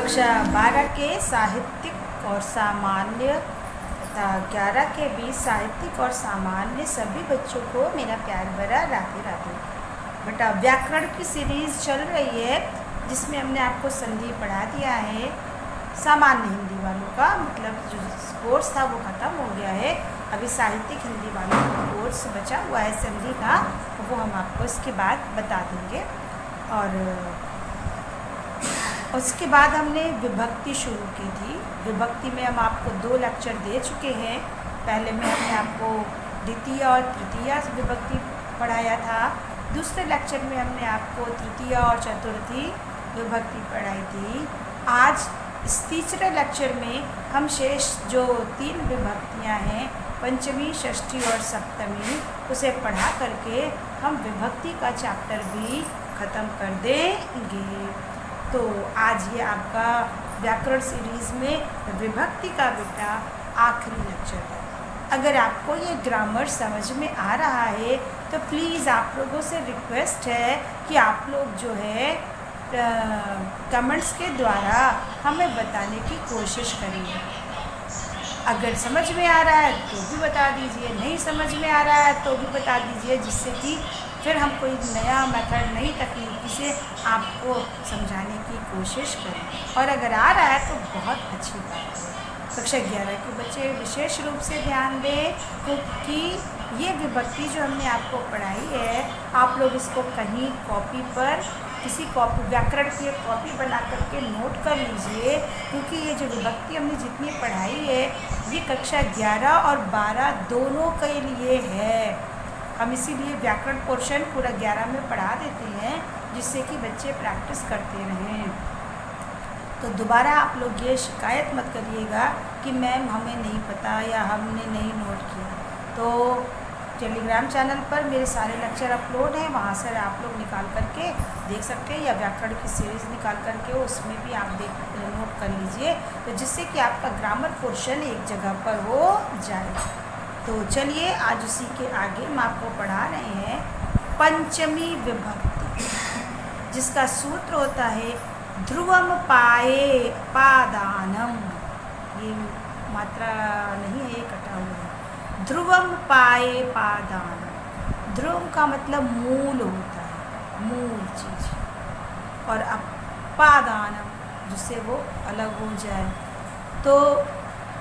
कक्षा 12 के साहित्यिक और सामान्य तथा 11 के बीच साहित्यिक और सामान्य सभी बच्चों को मेरा प्यार भरा राधे राधे। बेटा, व्याकरण की सीरीज़ चल रही है जिसमें हमने आपको संधि पढ़ा दिया है। सामान्य हिंदी वालों का मतलब जो कोर्स था वो ख़त्म हो गया है। अभी साहित्यिक हिंदी वालों का कोर्स बचा हुआ है संधि का, वो हम आपको इसके बाद बता देंगे। और उसके बाद हमने विभक्ति शुरू की थी। विभक्ति में हम आपको 2 लेक्चर दे चुके हैं। पहले में हमने आपको द्वितीय और तृतीय विभक्ति पढ़ाया था। दूसरे लेक्चर में हमने आपको तृतीय और चतुर्थी विभक्ति पढ़ाई थी। आज इस तीसरे लेक्चर में हम शेष जो 3 विभक्तियां हैं, पंचमी, षष्ठी और सप्तमी, उसे पढ़ा करके हम विभक्ति का चैप्टर भी ख़त्म कर देंगे। तो आज ये आपका व्याकरण सीरीज़ में विभक्ति का बेटा आखिरी लेक्चर है। अगर आपको ये ग्रामर समझ में आ रहा है तो प्लीज़ आप लोगों से रिक्वेस्ट है कि आप लोग जो है कमेंट्स के द्वारा हमें बताने की कोशिश करिए। अगर समझ में आ रहा है तो भी बता दीजिए, नहीं समझ में आ रहा है तो भी बता दीजिए, जिससे कि फिर हम कोई नया मेथड, नई तकनीकी से आपको समझाने की कोशिश करें। और अगर आ रहा है तो बहुत अच्छी बात है। कक्षा 11 के बच्चे विशेष रूप से ध्यान दें, क्योंकि ये विभक्ति जो हमने आपको पढ़ाई है, आप लोग इसको कहीं कॉपी पर किसी कॉपी व्याकरण की एक कॉपी बना करके नोट कर लीजिए, क्योंकि ये जो विभक्ति हमने जितनी पढ़ाई है ये कक्षा 11 और 12 दोनों के लिए है। हम इसीलिए व्याकरण पोर्शन पूरा 11 में पढ़ा देते हैं, जिससे कि बच्चे प्रैक्टिस करते रहें। तो दोबारा आप लोग ये शिकायत मत करिएगा कि मैम हमें नहीं पता या हमने नहीं नोट किया। तो टेलीग्राम चैनल पर मेरे सारे लेक्चर अपलोड हैं, वहाँ से आप लोग निकाल करके देख सकते हैं, या व्याकरण की सीरीज़ निकाल करके उसमें भी आप नोट कर लीजिए, तो जिससे कि आपका ग्रामर पोर्शन एक जगह पर हो जाए। तो चलिए आज उसी के आगे हम आपको पढ़ा रहे हैं पंचमी विभक्ति, जिसका सूत्र होता है ध्रुवम पाये पादानम। ये मात्रा नहीं है, ये कटा हुआ है। ध्रुवम पाये पादानम। ध्रुव का मतलब मूल होता है, मूल चीज़, और अब पादानम जिससे वो अलग हो जाए। तो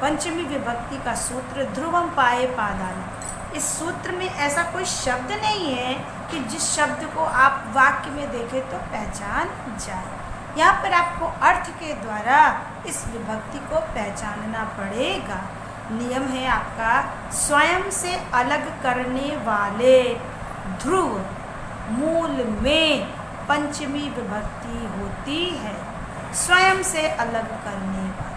पंचमी विभक्ति का सूत्र ध्रुवम पाये पादानम। इस सूत्र में ऐसा कोई शब्द नहीं है कि जिस शब्द को आप वाक्य में देखें तो पहचान जाए। यहाँ पर आपको अर्थ के द्वारा इस विभक्ति को पहचानना पड़ेगा। नियम है आपका, स्वयं से अलग करने वाले ध्रुव मूल में पंचमी विभक्ति होती है। स्वयं से अलग करने वाले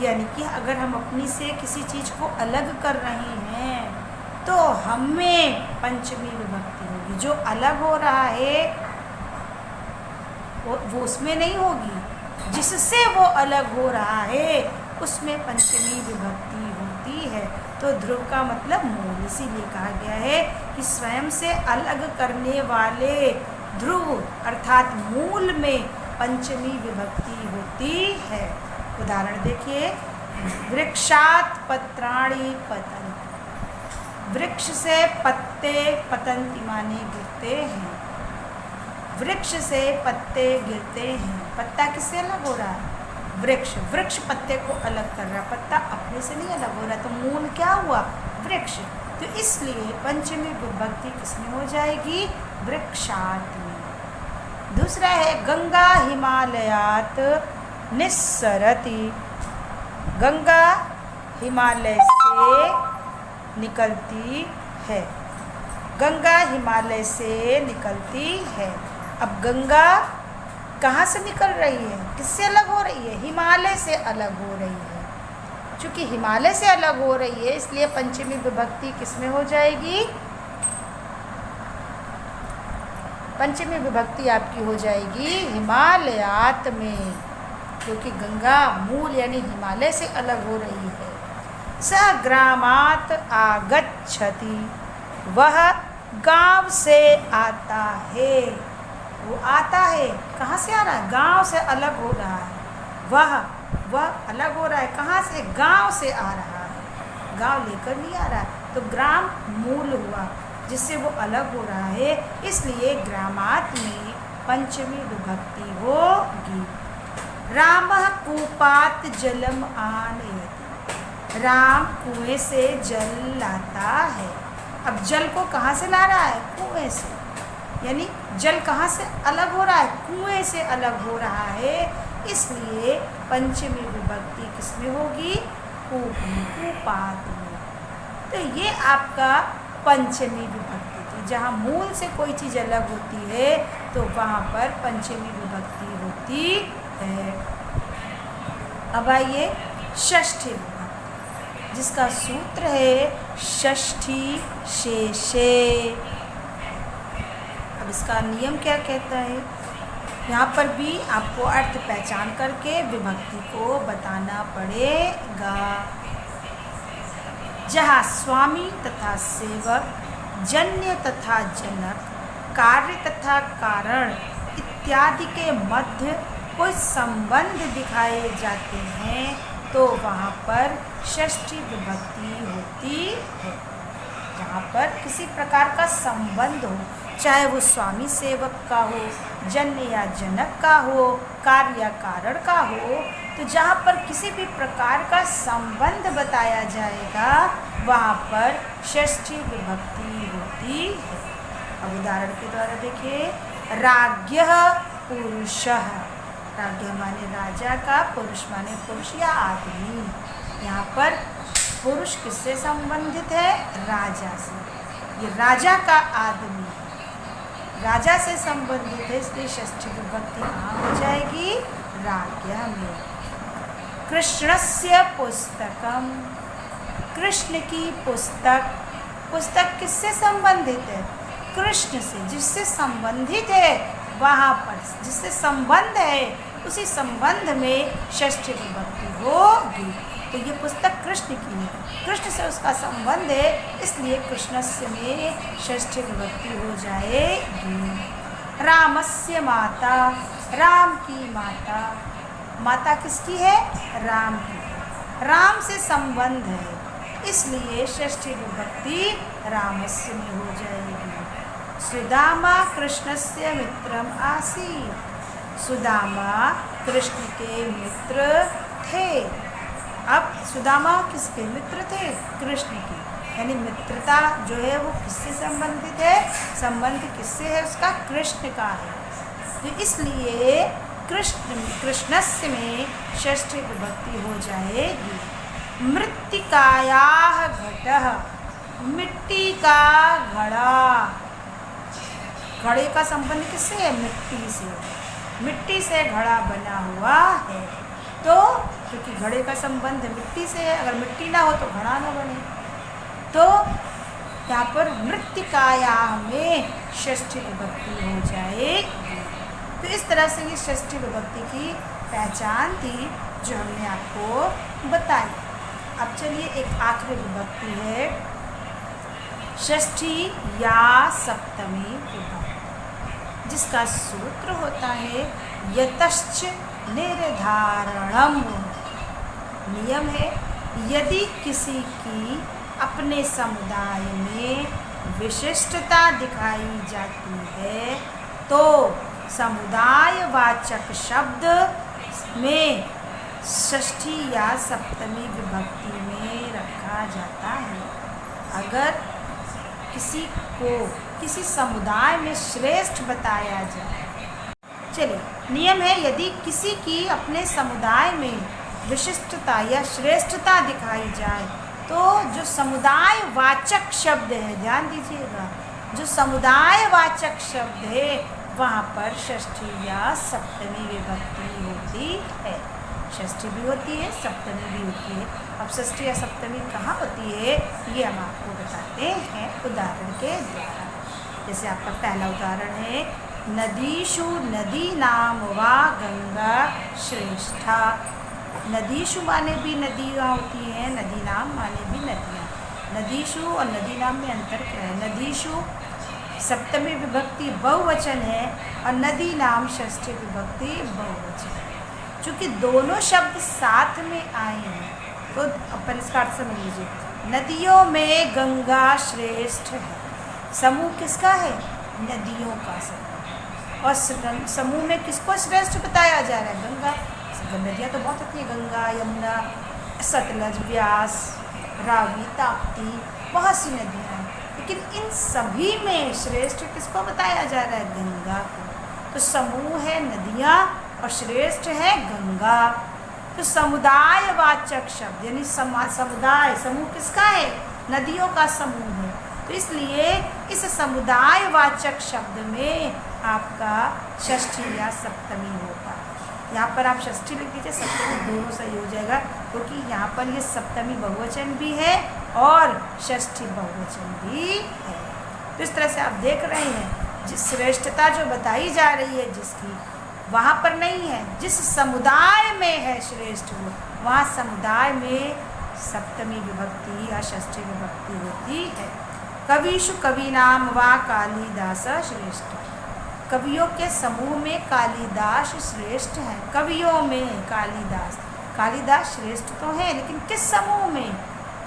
यानी कि अगर हम अपनी से किसी चीज़ को अलग कर रहे हैं तो हमें पंचमी विभक्ति होगी। जो अलग हो रहा है वो उसमें नहीं होगी, जिससे वो अलग हो रहा है उसमें पंचमी विभक्ति होती है। तो ध्रुव का मतलब मूल, इसीलिए कहा गया है कि स्वयं से अलग करने वाले ध्रुव अर्थात मूल में पंचमी विभक्ति होती है। उदाहरण देखिए, वृक्षात पत्राणि पतन्ति। वृक्ष से पत्ते पतन्ति माने गिरते हैं। वृक्ष से पत्ते गिरते हैं। पत्ता किससे अलग हो रहा है? वृक्ष। वृक्ष पत्ते को अलग कर रहा है, पत्ता अपने से नहीं अलग हो रहा है। तो मूल क्या हुआ? वृक्ष। तो इसलिए पंचमी विभक्ति किसमें हो जाएगी? वृक्षात में। दूसरा है गंगा हिमालयात निस्सरति। गंगा हिमालय से निकलती है। गंगा हिमालय से निकलती है। अब गंगा कहाँ से निकल रही है? किससे अलग हो रही है? हिमालय से अलग हो रही है। चूँकि हिमालय से अलग हो रही है इसलिए पंचमी विभक्ति किसमें हो जाएगी? पंचमी विभक्ति आपकी हो जाएगी हिमालयात में, क्योंकि गंगा मूल यानी हिमालय से अलग हो रही है। स ग्रामात आगच्छति। वह गांव से आता है। वो आता है, कहाँ से आ रहा है? गांव से अलग हो रहा है। वह अलग हो रहा है। कहाँ से? गांव से आ रहा है, गांव लेकर नहीं आ रहा है। तो ग्राम मूल हुआ जिससे वो अलग हो रहा है, इसलिए ग्रामात् में पंचमी विभक्ति होगी। रामः कूपात् जलम आनयति, राम कुएं से जल लाता है। अब जल को कहाँ से ला रहा है? कुएं से, यानी जल कहाँ से अलग हो रहा है? कुएं से अलग हो रहा है, इसलिए पंचमी विभक्ति किसमें होगी? कूप में, कूपात् में। तो ये आपका पंचमी विभक्ति थी। जहाँ मूल से कोई चीज़ अलग होती है तो वहाँ पर पंचमी विभक्ति होती है। अब आइए षष्ठी विभक्ति, जिसका सूत्र है षष्ठी शेषे। अब इसका नियम क्या कहता है? यहाँ पर भी आपको अर्थ पहचान करके विभक्ति को बताना पड़ेगा। जहाँ स्वामी तथा सेवक, जन्य तथा जनक, कार्य तथा कारण इत्यादि के मध्य कोई संबंध दिखाए जाते हैं तो वहाँ पर षष्ठी विभक्ति होती है। जहाँ पर किसी प्रकार का संबंध हो, चाहे वो स्वामी सेवक का हो, जन्य या जनक का हो, कार्य या कारण का हो, तो जहाँ पर किसी भी प्रकार का संबंध बताया जाएगा वहाँ पर षष्ठी विभक्ति होती है। अब उदाहरण के द्वारा देखिए, राज्ञः पुरुषः, राज्ञ माने राजा का, पुरुष माने पुरुष या आदमी। यहाँ पर पुरुष किससे संबंधित है? राजा से। ये राजा का आदमी राजा से संबंधित है, इसलिए षष्ठी विभक्ति कहाँ हो जाएगी? राज्ञः में। कृष्णस्य पुस्तकम, कृष्ण की पुस्तक, पुस्तक किससे संबंधित है? कृष्ण से। जिससे संबंधित है वहाँ पर, जिससे संबंध है उसी संबंध में षष्ठी विभक्ति होगी। तो ये पुस्तक कृष्ण की है, कृष्ण से उसका संबंध है, इसलिए कृष्णस्य में षष्ठी विभक्ति हो जाएगी। रामस्य माता, राम की माता, माता किसकी है? राम की, राम से संबंध है, इसलिए षष्ठी विभक्ति रामस्य में हो जाएगी। सुदामा कृष्णस्य मित्रम आसीत्, सुदामा कृष्ण के मित्र थे। अब सुदामा किसके मित्र थे? कृष्ण के, यानी मित्रता जो है वो किससे संबंधित है? संबंध किससे है उसका? कृष्ण का है। तो इसलिए कृष्णस्य में षष्ठी विभक्ति हो जाएगी। मृत्तिकायाः घटः, मिट्टी का घड़ा, घड़े का संबंध किससे है? मिट्टी से, मिट्टी से घड़ा बना हुआ है। तो क्योंकि घड़े का संबंध मिट्टी से है, अगर मिट्टी ना हो तो घड़ा ना बने, तो यहाँ पर मृत्तिकायाः में षष्ठी विभक्ति हो जाएगी। तो इस तरह से ये षष्ठी विभक्ति की पहचान थी जो हमने आपको बताई। अब चलिए एक आखिरी विभक्ति है षष्ठी या सप्तमी विभक्ति, जिसका सूत्र होता है यतश्च निर्धारणम। नियम है, यदि किसी की अपने समुदाय में विशिष्टता दिखाई जाती है तो समुदायवाचक शब्द में षष्ठी या सप्तमी विभक्ति में रखा जाता है। अगर किसी को किसी समुदाय में श्रेष्ठ बताया जाए, चलिए नियम है, यदि किसी की अपने समुदाय में विशिष्टता या श्रेष्ठता दिखाई जाए तो जो समुदायवाचक शब्द है, ध्यान दीजिएगा, जो समुदायवाचक शब्द है वहाँ पर षष्ठी या सप्तमी विभक्ति होती है। षष्ठी भी होती है, सप्तमी भी होती है। अब षष्ठी या सप्तमी कहाँ होती है ये हम आपको बताते हैं उदाहरण के द्वारा। जैसे आपका पहला उदाहरण है, नदीषु नदीनां वा गंगा श्रेष्ठा। नदीषु माने भी नदियाँ होती हैं, नदीनाम माने भी नदियाँ। नदीषु और नदीनाम में अंतर क्या है? नदीषु सप्तमी विभक्ति बहुवचन है और नदीनाम षष्ठी विभक्ति बहुवचन है। चूँकि दोनों शब्द साथ में आए हैं तो अपन इसका अर्थ समझ लीजिए। नदियों में गंगा श्रेष्ठ है। समूह किसका है? नदियों का समूह। और समूह में किसको श्रेष्ठ बताया जा रहा है? गंगा। नदियाँ तो बहुत होती हैं, गंगा, यमुना, सतलज, व्यास, रावी, ताप्ती, बहुत सी नदियाँ हैं, लेकिन इन सभी में श्रेष्ठ किसको बताया जा रहा है? गंगा को। तो समूह है नदियाँ और श्रेष्ठ है गंगा। तो समुदायवाचक शब्द यानी समुदाय, समूह किसका है? नदियों का समूह है। तो इसलिए इस समुदायवाचक शब्द में आपका षष्ठी या सप्तमी होगा। यहाँ पर आप षष्ठी लिख दीजिए, सप्तमी दोनों सही हो जाएगा, क्योंकि यहाँ पर ये सप्तमी बहुवचन भी है और षष्ठी बहुवचन भी है। तो इस तरह से आप देख रहे हैं जिस श्रेष्ठता जो बताई जा रही है जिसकी, वहाँ पर नहीं है। जिस समुदाय में है श्रेष्ठ वो, वहाँ समुदाय में सप्तमी विभक्ति या षष्ठी विभक्ति होती है। कविषु कवीनाम वा कालिदास श्रेष्ठ। कवियों के समूह में कालिदास श्रेष्ठ हैं। कवियों में कालिदास, कालिदास श्रेष्ठ तो हैं, लेकिन किस समूह में?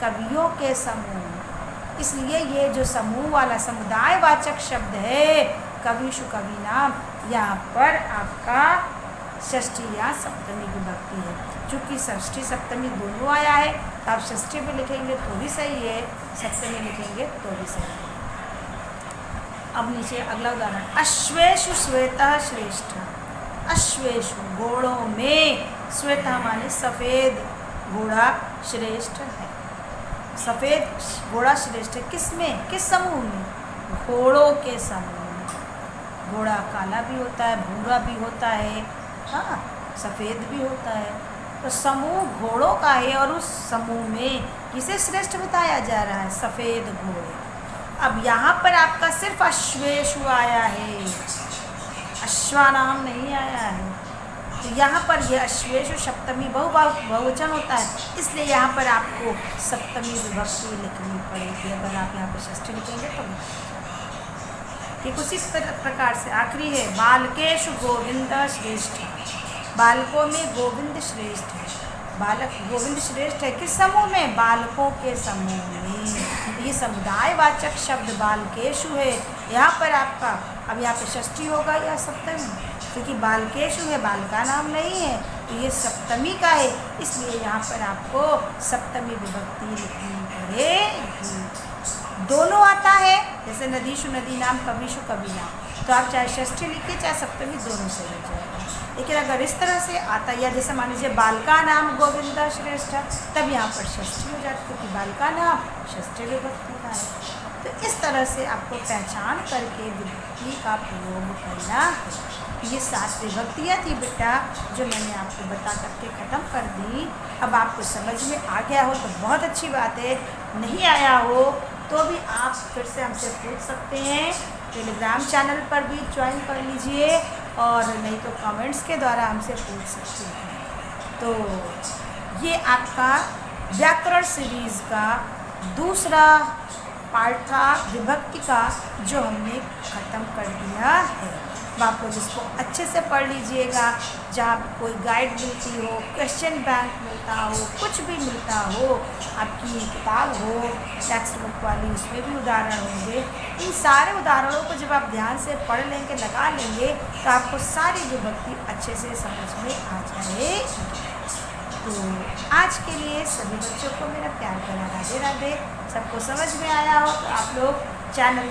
कवियों के समूह में। इसलिए ये जो समूह वाला समुदायवाचक शब्द है कविषु कवीनाम, यहाँ पर आपका षष्ठी या सप्तमी विभक्ति है। चूँकि षष्ठी सप्तमी दोनों आया है तो आप षष्ठी भी लिखेंगे तो भी सही है, सप्तमी लिखेंगे तो भी सही है। अब नीचे अगला उदाहरण, अश्वेषु श्वेतः श्रेष्ठ। अश्वेषु घोड़ों में, श्वेतः माने सफ़ेद घोड़ा श्रेष्ठ है। सफ़ेद घोड़ा श्रेष्ठ है किस में? किस समूह में? घोड़ों के समूह में। घोड़ा काला भी होता है, भूरा भी होता है, हाँ, सफ़ेद भी होता है। तो समूह घोड़ों का है और उस समूह में किसे श्रेष्ठ बताया जा रहा है? सफ़ेद घोड़े। अब यहाँ पर आपका सिर्फ अश्वेषु आया है, अश्वानाम नहीं आया है। तो यहाँ पर यह अश्वेषु सप्तमी बहुवचन होता है, इसलिए यहाँ पर आपको सप्तमी विभक्ति लिखनी पड़ेगी। अगर आप यहाँ पर षष्ठी लिखेंगे तो ठीक उसी प्रकार से आखिरी है, बालकेषु गोविंद श्रेष्ठ। बालकों में गोविंद श्रेष्ठ है। बालक गोविंद श्रेष्ठ है किस समूह में? बालकों के समूह में। ये समुदायवाचक शब्द बालकेषु है। यहाँ पर आपका, अब यहाँ पे षष्ठी होगा या सप्तमी? क्योंकि बालकेषु है, बाल का नाम नहीं है, तो ये सप्तमी का है, इसलिए यहाँ पर आपको सप्तमी विभक्ति लिखनी पड़ेगी। दोनों आता है, जैसे नदीषु नदी नाम, कविषु कवि नाम, तो आप चाहे षष्ठी लिखिए चाहे सप्तमी, दोनों से हो जाएगा। लेकिन अगर इस तरह से आता है, या जैसे मान लीजिए बालका नाम गोविंद श्रेष्ठ, तब यहाँ पर षष्ठी हो जाती, क्योंकि बालका नाम षष्ठी विभक्ति का है। तो इस तरह से आपको पहचान करके विभक्ति का प्रयोग करना है। ये 7 विभक्तियाँ थी बेटा, जो मैंने आपको बता करके ख़त्म कर दी। अब आपको समझ में आ गया हो तो बहुत अच्छी बात है, नहीं आया हो तो भी आप फिर से हमसे पूछ सकते हैं। टेलीग्राम चैनल पर भी ज्वाइन कर लीजिए, और नहीं तो कमेंट्स के द्वारा हमसे पूछ सकते हैं। तो ये आपका व्याकरण सीरीज़ का दूसरा पार्ट था विभक्ति का, जो हमने ख़त्म कर दिया है। आप लोग इसको अच्छे से पढ़ लीजिएगा। जहाँ कोई गाइड मिलती हो, क्वेश्चन बैंक मिलता हो, कुछ भी मिलता हो, आपकी किताब हो टेक्स्ट बुक वाली, उसमें भी उदाहरण होंगे। इन सारे उदाहरणों को जब आप ध्यान से पढ़ लेंगे, लगा लेंगे, तो आपको सारी विभक्ति अच्छे से समझ में आ जाएगी। तो आज के लिए सभी बच्चों को मेरा प्यार भरा राधे राधे। सबको समझ में आया हो तो आप लोग चैनल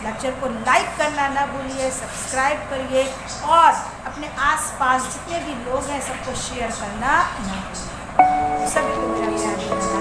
लेक्चर को लाइक करना ना भूलिए, सब्सक्राइब करिए, और अपने आसपास जितने भी लोग हैं सबको शेयर करना ना भूलिए। सभी को मेरा प्यार भरा